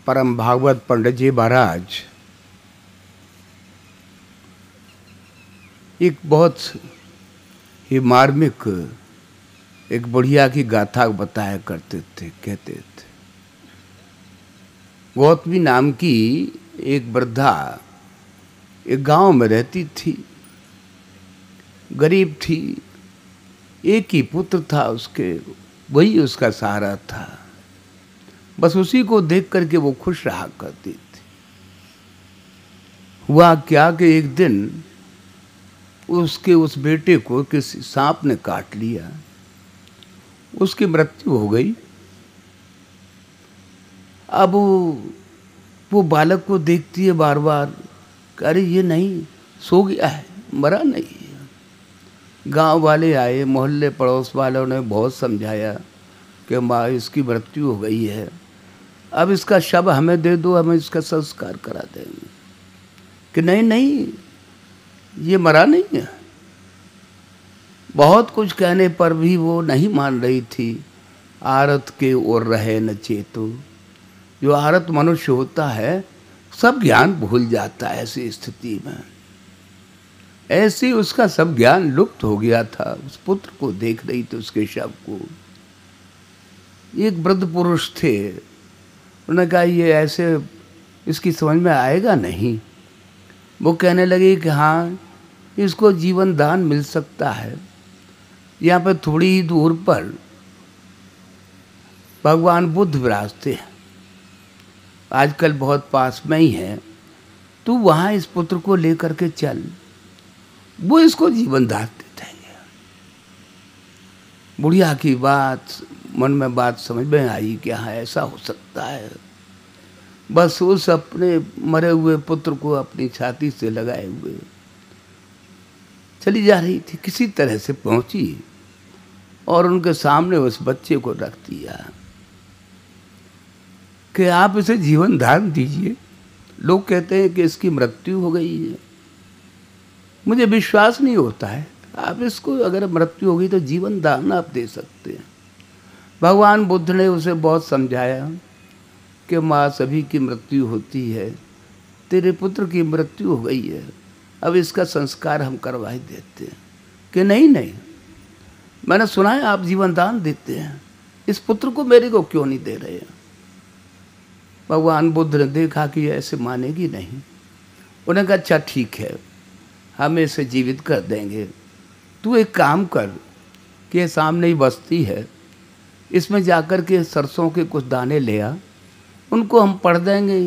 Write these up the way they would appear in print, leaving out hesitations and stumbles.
परम भागवत पंडित जी महाराज एक बहुत ही मार्मिक एक बुढ़िया की गाथा बताया करते थे। कहते थे गौतमी नाम की एक वृद्धा एक गांव में रहती थी, गरीब थी, एक ही पुत्र था उसके, वही उसका सहारा था। बस उसी को देख करके वो खुश रहा करती थी। हुआ क्या कि एक दिन उसके उस बेटे को किसी सांप ने काट लिया, उसकी मृत्यु हो गई। अब वो बालक को देखती है बार बार, अरे ये नहीं सो गया है, मरा नहीं। गांव वाले आए, मोहल्ले पड़ोस वालों ने बहुत समझाया कि माँ इसकी मृत्यु हो गई है, अब इसका शव हमें दे दो, हमें इसका संस्कार करा देंगे। कि नहीं नहीं, ये मरा नहीं है। बहुत कुछ कहने पर भी वो नहीं मान रही थी। आरत के ओर रहे न चेतो, जो आरत मनुष्य होता है सब ज्ञान भूल जाता है ऐसी स्थिति में। ऐसे उसका सब ज्ञान लुप्त हो गया था। उस पुत्र को देख रही थी, उसके शव को। एक वृद्ध पुरुष थे, उन्होंने कहा ये ऐसे इसकी समझ में आएगा नहीं। वो कहने लगे कि हाँ, इसको जीवन दान मिल सकता है। यहाँ पर थोड़ी ही दूर पर भगवान बुद्ध विराजते हैं, आजकल बहुत पास में ही है, तू वहाँ इस पुत्र को लेकर के चल, वो इसको जीवन दान दे देंगे। बुढ़िया की बात मन में बात समझ में आई कि हाँ ऐसा हो सकता है। बस उस अपने मरे हुए पुत्र को अपनी छाती से लगाए हुए चली जा रही थी। किसी तरह से पहुंची और उनके सामने उस बच्चे को रख दिया कि आप इसे जीवन दान दीजिए। लोग कहते हैं कि इसकी मृत्यु हो गई है, मुझे विश्वास नहीं होता है। आप इसको अगर मृत्यु हो गई तो जीवन दान आप दे सकते हैं। भगवान बुद्ध ने उसे बहुत समझाया कि माँ सभी की मृत्यु होती है, तेरे पुत्र की मृत्यु हो गई है, अब इसका संस्कार हम करवा ही देते हैं। कि नहीं नहीं, मैंने सुना है आप जीवन दान देते हैं, इस पुत्र को मेरे को क्यों नहीं दे रहे हैं। भगवान बुद्ध ने देखा कि ऐसे मानेगी नहीं। उन्होंने कहा अच्छा ठीक है, हम इसे जीवित कर देंगे। तू एक काम कर कि सामने ही बस्ती है, इसमें जाकर के सरसों के कुछ दाने ले आ, उनको हम पढ़ देंगे,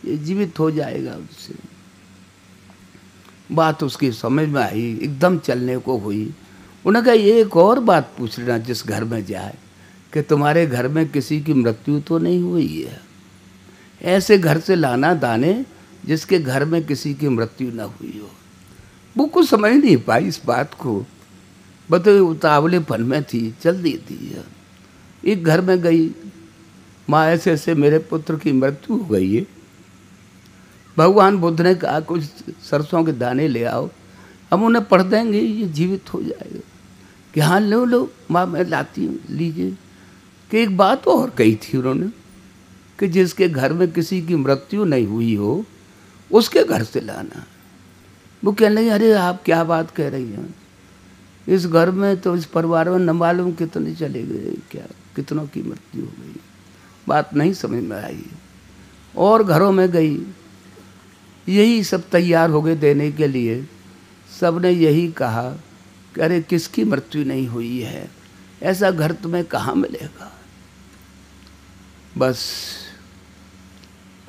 ये जीवित हो जाएगा उससे। बात उसकी समझ में आई, एकदम चलने को हुई। उन्होंने कहा ये एक और बात पूछ लेना जिस घर में जाए कि तुम्हारे घर में किसी की मृत्यु तो नहीं हुई है। ऐसे घर से लाना दाने जिसके घर में किसी की मृत्यु न हुई हो। वो कुछ समझ नहीं पाई इस बात को, बता उतावलेपन में थी, चल दी थी। एक घर में गई, माँ ऐसे ऐसे मेरे पुत्र की मृत्यु हो गई है। भगवान बुद्ध ने कहा कुछ सरसों के दाने ले आओ, हम उन्हें पढ़ देंगे, ये जीवित हो जाएगा। कि हाँ लो लो माँ, मैं लाती हूँ, लीजिए। कि एक बात और कही थी उन्होंने कि जिसके घर में किसी की मृत्यु नहीं हुई हो उसके घर से लाना। वो कहने लगे अरे आप क्या बात कह रही हैं, इस घर में तो इस परिवार में न मालूम कितने चले गए, क्या कितनों की मृत्यु हो गई। बात नहीं समझ में आई और घरों में गई, यही सब तैयार हो गए देने के लिए। सब ने यही कहा कि अरे किसकी मृत्यु नहीं हुई है, ऐसा घर तुम्हें कहाँ मिलेगा। बस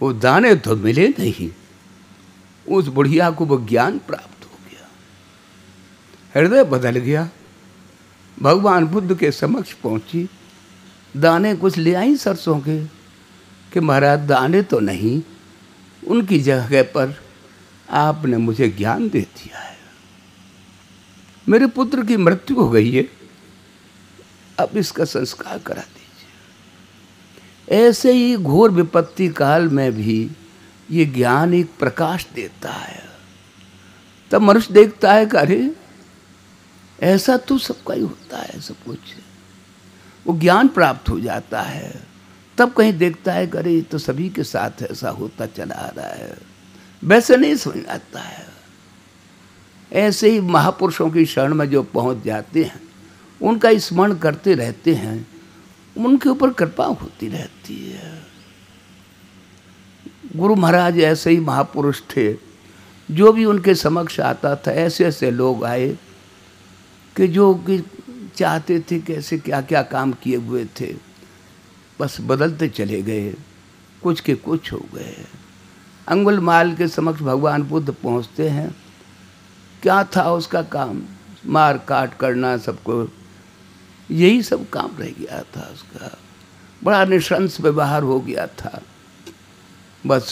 वो दाने तो मिले नहीं, उस बुढ़िया को वो ज्ञान प्राप्त हो गया, हृदय बदल गया। भगवान बुद्ध के समक्ष पहुंची, दाने कुछ ले आई सरसों के कि महाराज दाने तो नहीं, उनकी जगह पर आपने मुझे ज्ञान दे दिया है। मेरे पुत्र की मृत्यु हो गई है, अब इसका संस्कार करा दीजिए। ऐसे ही घोर विपत्ति काल में भी ये ज्ञान एक प्रकाश देता है। तब मनुष्य देखता है कि अरे ऐसा तो सबका ही होता है, सब कुछ। वो ज्ञान प्राप्त हो जाता है, तब कहीं देखता है कि अरे ये तो सभी के साथ ऐसा होता चला आ रहा है, वैसे नहीं समझ आता है। ऐसे ही महापुरुषों की शरण में जो पहुंच जाते हैं, उनका स्मरण करते रहते हैं, उनके ऊपर कृपा होती रहती है। गुरु महाराज ऐसे ही महापुरुष थे, जो भी उनके समक्ष आता था ऐसे ऐसे लोग आए कि जो कि चाहते थे कैसे क्या क्या काम किए हुए थे, बस बदलते चले गए, कुछ के कुछ हो गए। अंगुलमाल के समक्ष भगवान बुद्ध पहुंचते हैं, क्या था उसका काम? मार काट करना सबको, यही सब काम रह गया था उसका। बड़ा निशंस व्यवहार हो गया था। बस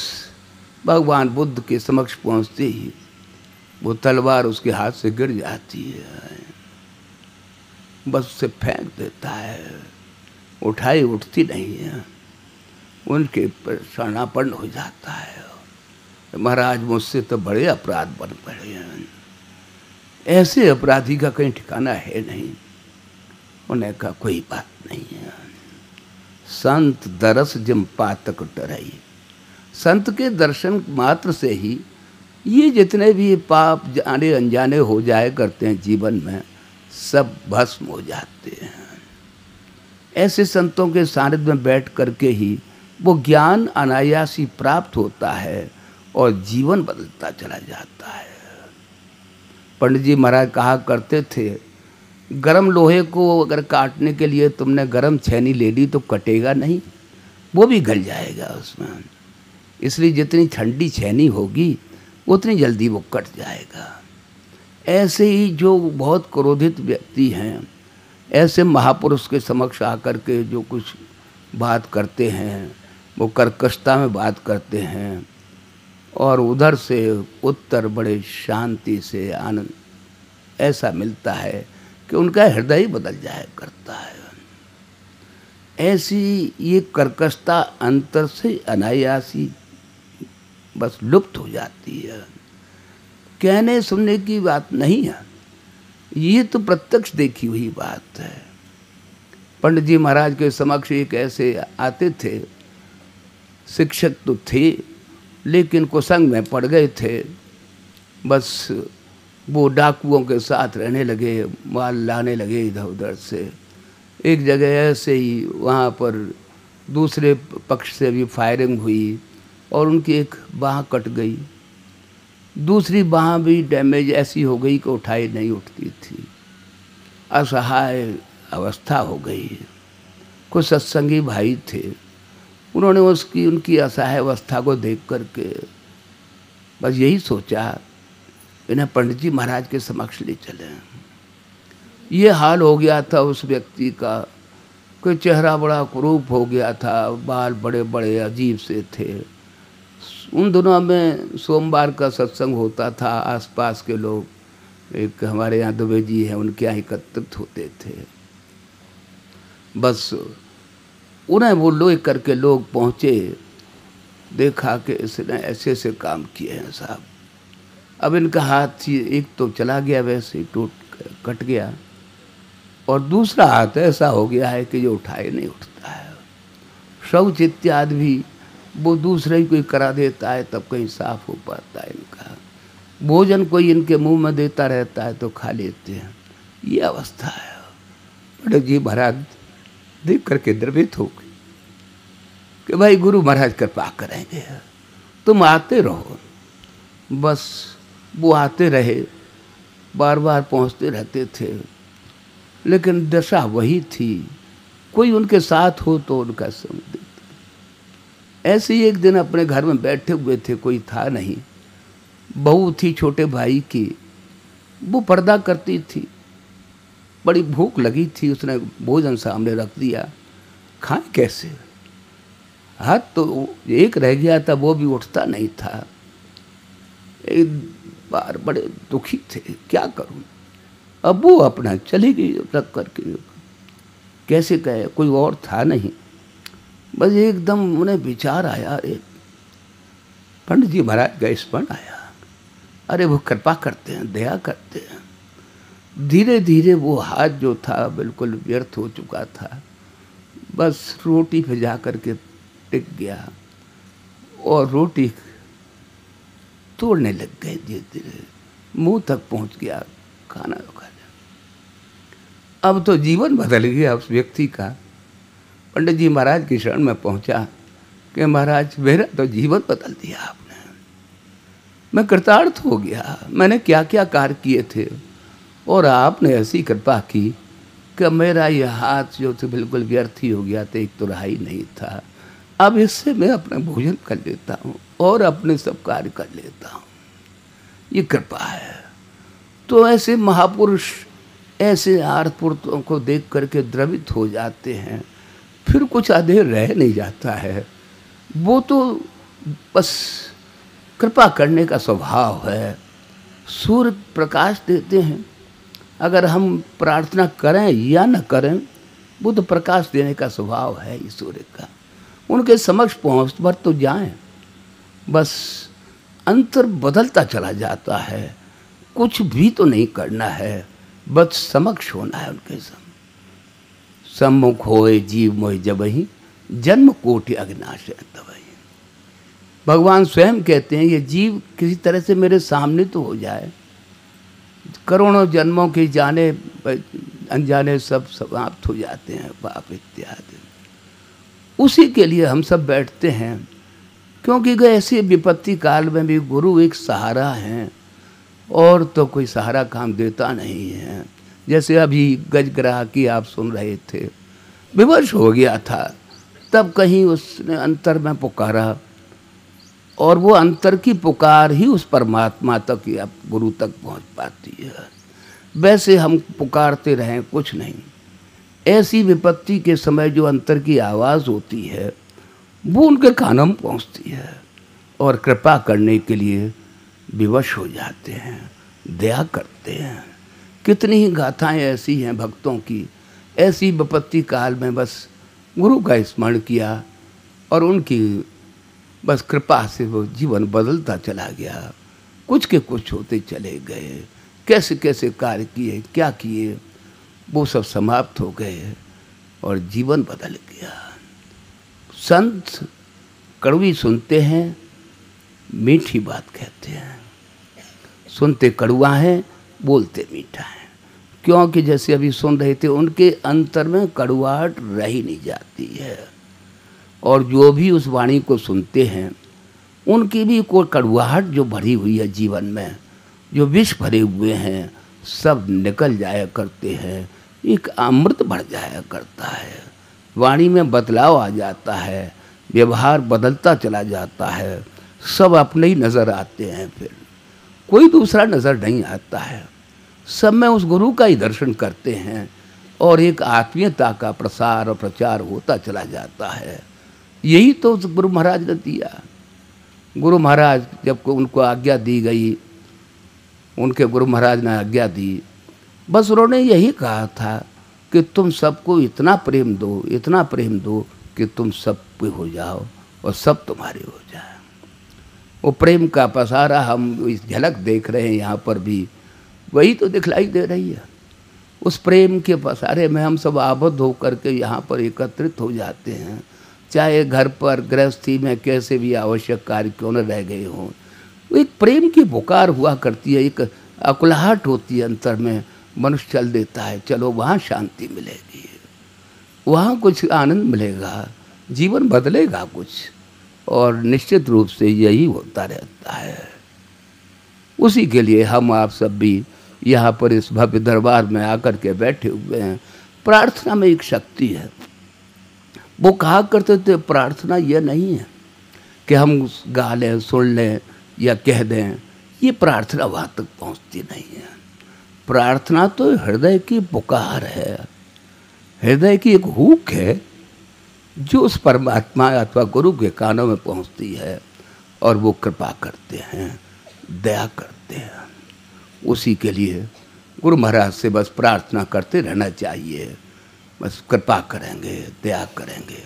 भगवान बुद्ध के समक्ष पहुंचते ही वो तलवार उसके हाथ से गिर जाती है, बस उसे फेंक देता है, उठाई उठती नहीं है, उनके पर शरणापन्न हो जाता है। महाराज मुझसे तो बड़े अपराध बन पड़े हैं, ऐसे अपराधी का कहीं ठिकाना है नहीं। उन्हें कहा कोई बात नहीं है, संत दरस जिम पातक डराई। संत के दर्शन मात्र से ही ये जितने भी पाप जाने अनजाने हो जाए करते हैं जीवन में, सब भस्म हो जाते हैं। ऐसे संतों के सानिध्य में बैठ करके ही वो ज्ञान अनायास ही प्राप्त होता है और जीवन बदलता चला जाता है। पंडित जी महाराज कहा करते थे, गरम लोहे को अगर काटने के लिए तुमने गरम छेनी ले ली तो कटेगा नहीं, वो भी गल जाएगा उसमें। इसलिए जितनी ठंडी छेनी होगी उतनी जल्दी वो कट जाएगा। ऐसे ही जो बहुत क्रोधित व्यक्ति हैं, ऐसे महापुरुष के समक्ष आकर के जो कुछ बात करते हैं, वो कर्कशता में बात करते हैं और उधर से उत्तर बड़े शांति से आनंद ऐसा मिलता है कि उनका हृदय ही बदल जाया करता है। ऐसी ये कर्कशता अंतर से अनायासी बस लुप्त हो जाती है। कहने सुनने की बात नहीं है, ये तो प्रत्यक्ष देखी हुई बात है। पंडित जी महाराज के समक्ष एक ऐसे आते थे, शिक्षक तो थे लेकिन कुसंग में पड़ गए थे। बस वो डाकुओं के साथ रहने लगे, माल लाने लगे इधर उधर से। एक जगह ऐसे ही वहाँ पर दूसरे पक्ष से भी फायरिंग हुई और उनकी एक बाँह कट गई, दूसरी बाँह भी डैमेज ऐसी हो गई कि उठाई नहीं उठती थी। असहाय अवस्था हो गई। कुछ सत्संगी भाई थे, उन्होंने उनकी असहाय अवस्था को देख करके बस यही सोचा, इन्हें पंडित जी महाराज के समक्ष ले चले। ये हाल हो गया था उस व्यक्ति का कि चेहरा बड़ा कुरूप हो गया था, बाल बड़े बड़े अजीब से थे। उन दिनों में सोमवार का सत्संग होता था, आसपास के लोग, एक हमारे यहाँ दुबे जी हैं, उनके यहाँ एकत्रित होते थे। बस उन्हें वो लोग करके लोग पहुँचे, देखा कि इसने ऐसे ऐसे काम किए हैं साहब। अब इनका हाथ एक तो चला गया, वैसे ही टूट कट गया, और दूसरा हाथ ऐसा हो गया है कि जो उठाए नहीं उठता है। शौच इत्यादि भी वो दूसरे ही कोई करा देता है तब कहीं साफ हो पाता है इनका। भोजन कोई इनके मुंह में देता रहता है तो खा लेते हैं, ये अवस्था है। पंडित जी महाराज देख करके द्रवित हो गए कि भाई गुरु महाराज कृपा करेंगे, तुम आते रहो। बस वो आते रहे, बार बार पहुंचते रहते थे, लेकिन दशा वही थी, कोई उनके साथ हो तो उनका संग देता। ऐसे ही एक दिन अपने घर में बैठे हुए थे, कोई था नहीं, बहू थी छोटे भाई की, वो पर्दा करती थी। बड़ी भूख लगी थी, उसने भोजन सामने रख दिया, खाएं कैसे? हाथ तो एक रह गया था, वो भी उठता नहीं था। एक बार बड़े दुखी थे, क्या करूं? अब वो अपना चली गई रख करके, कैसे कहे, कोई और था नहीं। बस एकदम उन्हें विचार आया, अरे पंडित जी महाराज का स्मरण आया, अरे वो कृपा करते हैं, दया करते हैं। धीरे धीरे वो हाथ जो था बिल्कुल व्यर्थ हो चुका था, बस रोटी पे जा कर के टिक गया और रोटी तोड़ने लग गए, धीरे धीरे मुंह तक पहुंच गया, खाना खा लिया। अब तो जीवन बदल गया उस व्यक्ति का। पंडित जी महाराज की शरण में पहुंचा कि महाराज मेरा तो जीवन बदल दिया आपने, मैं कृतार्थ हो गया, मैंने क्या क्या कार्य किए थे और आपने ऐसी कृपा की कि मेरा ये हाथ जो थे बिल्कुल व्यर्थ ही हो गया था, एक तो रहा ही नहीं था। अब इससे मैं अपना भोजन कर लेता हूँ और अपने सब कार्य कर लेता हूँ, ये कृपा है। तो ऐसे महापुरुष ऐसे आर्तपुरुषों को देख करके द्रवित हो जाते हैं, फिर कुछ अधेर रह नहीं जाता है। वो तो बस कृपा करने का स्वभाव है। सूर्य प्रकाश देते हैं, अगर हम प्रार्थना करें या न करें, वो तो प्रकाश देने का स्वभाव है इस सूर्य का। उनके समक्ष पहुँच पर तो जाएं, बस अंतर बदलता चला जाता है। कुछ भी तो नहीं करना है, बस समक्ष होना है उनके सम्मुख होए जीव मोहि जबहि, जन्म कोटि अविनाश तबहि। भगवान स्वयं कहते हैं ये जीव किसी तरह से मेरे सामने तो हो जाए, करोड़ों जन्मों के जाने अनजाने सब समाप्त हो जाते हैं पाप इत्यादि। उसी के लिए हम सब बैठते हैं, क्योंकि ऐसे विपत्ति काल में भी गुरु एक सहारा हैं और तो कोई सहारा काम देता नहीं है। जैसे अभी गजग्राह की आप सुन रहे थे, विवश हो गया था, तब कहीं उसने अंतर में पुकारा और वो अंतर की पुकार ही उस परमात्मा तक या गुरु तक पहुंच पाती है। वैसे हम पुकारते रहें कुछ नहीं, ऐसी विपत्ति के समय जो अंतर की आवाज़ होती है वो उनके कानों में पहुंचती है और कृपा करने के लिए विवश हो जाते हैं, दया करते हैं। कितनी ही गाथाएं ऐसी हैं भक्तों की, ऐसी विपत्ति काल में बस गुरु का स्मरण किया और उनकी बस कृपा से वो जीवन बदलता चला गया। कुछ के कुछ होते चले गए, कैसे कैसे कार्य किए, क्या किए, वो सब समाप्त हो गए और जीवन बदल गया। संत कड़वी सुनते हैं, मीठी बात कहते हैं। सुनते कड़वा है, बोलते मीठा है। क्योंकि जैसे अभी सुन रहे थे, उनके अंतर में कड़वाहट रह ही नहीं जाती है। और जो भी उस वाणी को सुनते हैं, उनकी भी कोई कड़वाहट जो भरी हुई है जीवन में, जो विष भरे हुए हैं, सब निकल जाया करते हैं। एक अमृत बढ़ जाया करता है, वाणी में बदलाव आ जाता है, व्यवहार बदलता चला जाता है, सब अपने ही नज़र आते हैं, फिर कोई दूसरा नज़र नहीं आता है। सब में उस गुरु का ही दर्शन करते हैं और एक आत्मीयता का प्रसार और प्रचार होता चला जाता है। यही तो गुरु महाराज ने दिया। गुरु महाराज जब उनको आज्ञा दी गई, उनके गुरु महाराज ने आज्ञा दी, बस उन्होंने यही कहा था कि तुम सबको इतना प्रेम दो, इतना प्रेम दो कि तुम सब पे हो जाओ और सब तुम्हारे हो जाए। वो प्रेम का पसारा हम इस झलक देख रहे हैं यहाँ पर भी, वही तो दिखलाई दे रही है। उस प्रेम के पसारे में हम सब आबद्ध होकर के यहाँ पर एकत्रित हो जाते हैं, चाहे घर पर गृहस्थी में कैसे भी आवश्यक कार्य क्यों न रह गए हों। एक प्रेम की पुकार हुआ करती है, एक अकुलाहट होती है अंतर में, मनुष्य चल देता है, चलो वहाँ शांति मिलेगी, वहाँ कुछ आनंद मिलेगा, जीवन बदलेगा कुछ। और निश्चित रूप से यही होता रहता है। उसी के लिए हम आप सब भी यहाँ पर इस भव्य दरबार में आकर के बैठे हुए हैं। प्रार्थना में एक शक्ति है। वो कहा करते थे प्रार्थना यह नहीं है कि हम गा लें, सुन लें या कह दें, ये प्रार्थना वहाँ तक पहुँचती नहीं है। प्रार्थना तो हृदय की पुकार है, हृदय की एक हूक है जो उस परमात्मा अथवा गुरु के कानों में पहुँचती है और वो कृपा करते हैं, दया करते हैं। उसी के लिए गुरु महाराज से बस प्रार्थना करते रहना चाहिए, बस कृपा करेंगे, दया करेंगे।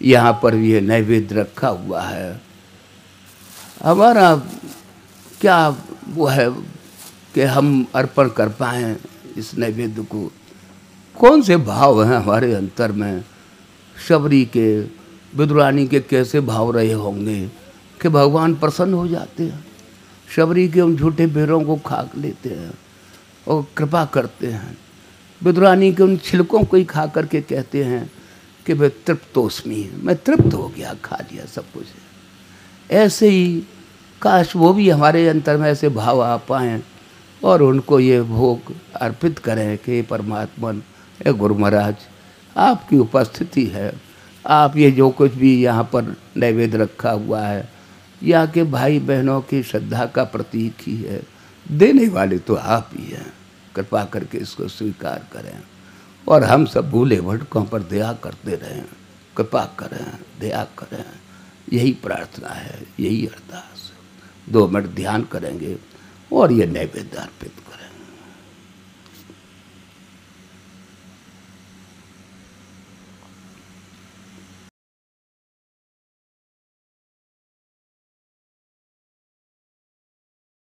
यहाँ पर ये नैवेद्य रखा हुआ है, हमारा क्या वो है कि हम अर्पण कर पाएँ इस नैवेद्य को। कौन से भाव हैं हमारे अंतर में, शबरी के, विदुरानी के कैसे भाव रहे होंगे कि भगवान प्रसन्न हो जाते हैं। शबरी के उन झूठे बेरों को खा लेते हैं और कृपा करते हैं। विदुरानी के उन छिलकों को ही खा करके कहते हैं कि मैं तृप्तोस्मि, मैं तृप्त हो गया, खा लिया सब कुछ। ऐसे ही काश वो भी हमारे अंतर में ऐसे भाव आ पाएँ और उनको ये भोग अर्पित करें कि परमात्मन, हे गुरु महाराज, आपकी उपस्थिति है, आप ये जो कुछ भी यहाँ पर नैवेद्य रखा हुआ है, यहाँ के भाई बहनों की श्रद्धा का प्रतीक ही है, देने वाले तो आप ही हैं। कृपा करके इसको स्वीकार करें और हम सब भूले भटकों पर दया करते रहें। कृपा करें, दया करें, यही प्रार्थना है, यही अरदास। 2 मिनट ध्यान करेंगे और ये नैवेद्य अर्पित करें।